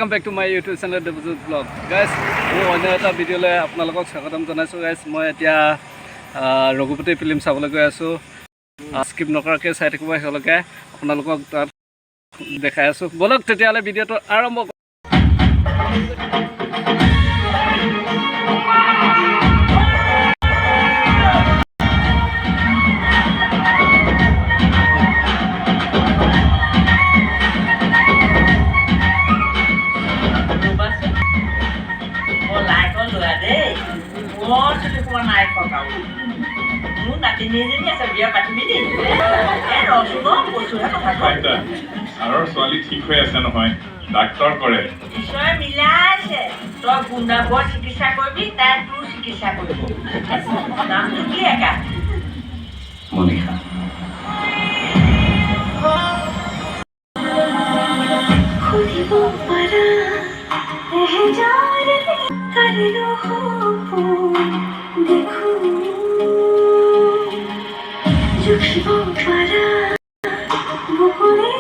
welcome back to my YouTube channel Debajit vlog. Guys, মই অন্য এটা ভিডিঅ'লৈ আপোনালোকক স্বাগতম জনাইছোঁ guys. মই এতিয়া ৰঘুপতি ফিল্ম চাবলৈ গৈ আছোঁ। স্কিপ নকৰাকৈ চাই থাকিব হেলকে আপোনালোকক তাত দেখাই আছোঁ। বলক তেতিয়াহ'লে ভিডিঅ'টো আৰম্ভ কৰোঁ। Our swali ঠিক হৈ আছে নহয় ডাক্তৰ কৰে বিষয় মিলাইছে তই গুণ্ডাবৰ চিকিৎসা কৰিবি তাৰ তোৰ চিকিৎসা কৰিব নামটো কি একা মনিষা খুদিব পাৰা এহেজাৰ কৰিলো সপোন দেখো জুখিব পাৰা বুকুৰে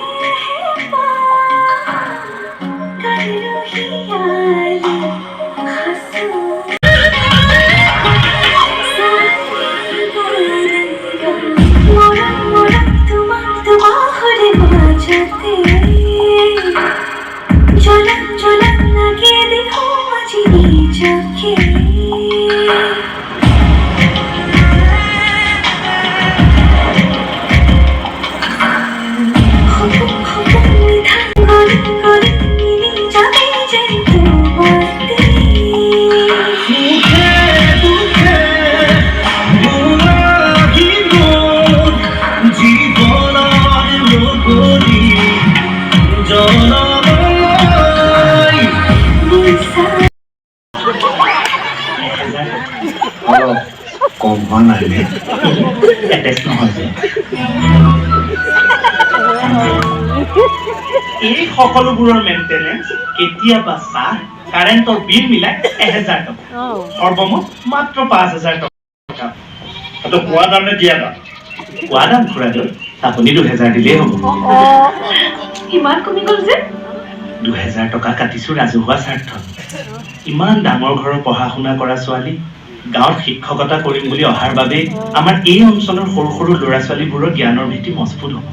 এই সকলোবোৰৰ মেইনটেনেন্স কেতিয়াবা চাহ কাৰেণ্টৰ বিল মিলাই 1000 টকা সৰ্বমুঠ মাত্ৰ 5000 টকা তো কোৱা দাম নে দিয়া দাম কোৱা দাম খুৰাদৰ আপুনি 2000 দিলেই হ'ব ইমান কমি গ'ল যে 2000 টকা কাটিছো ৰাজহুৱা স্বাৰ্থত ইমান ডাঙৰ ঘৰৰ পঢ়া শুনা কৰা ছোৱালী গাঁৱত শিক্ষকতা কৰিম বুলি অহাৰ বাবে আমাৰ এই অঞ্চলৰ সৰু সৰু ল'ৰা ছোৱালীবোৰৰ জ্ঞানৰ ভিত্তি মজবুত হ'ব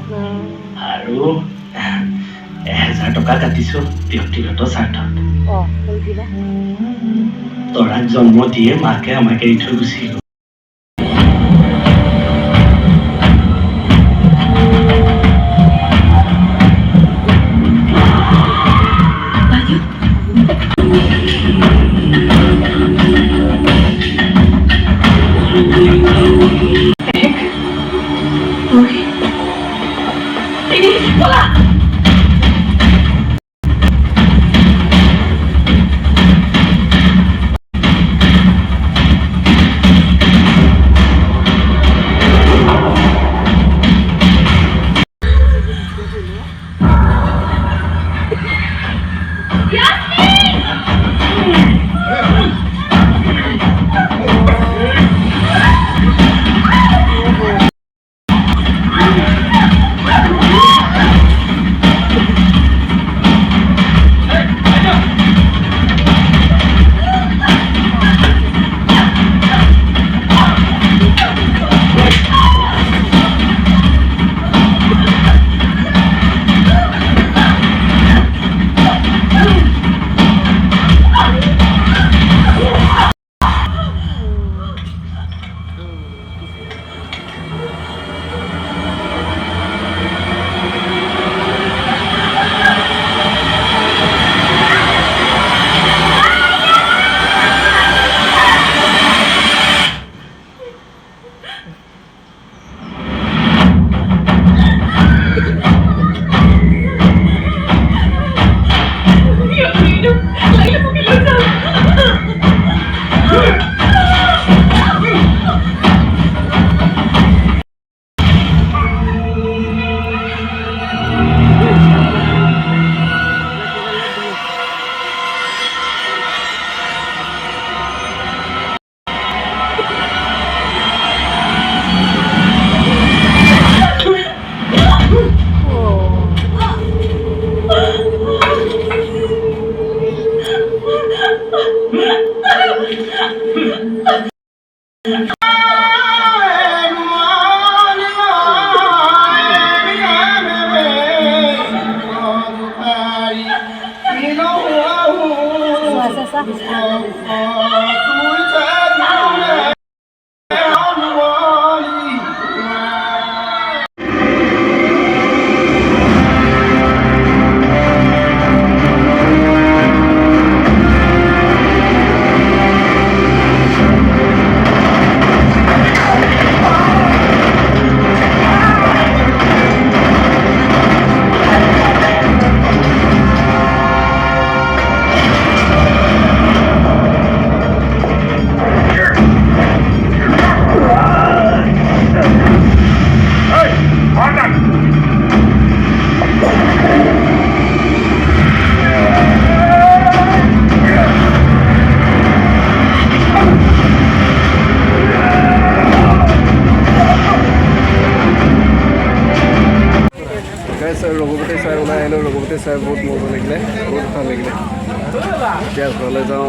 আৰু 1000 টকা কাটিছো ব্যক্তিগত স্বাৰ্থত তৰাক জন্ম দিয়ে মাকে আমাকে এৰি থৈ গুচি গ'ল আছা গাইছ ৰঘুপতি চাই ওলাই আহিলোঁ ৰঘুপতি চাই বহুত মজা লাগিলে বহুত ভাল লাগিলে এতিয়া ঘৰলৈ যাওঁ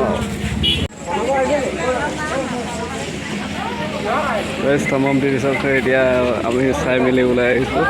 গাইছ তামাম দেৰি পিছত এতিয়া আমি চাই মেলি ওলাই আহিছোঁ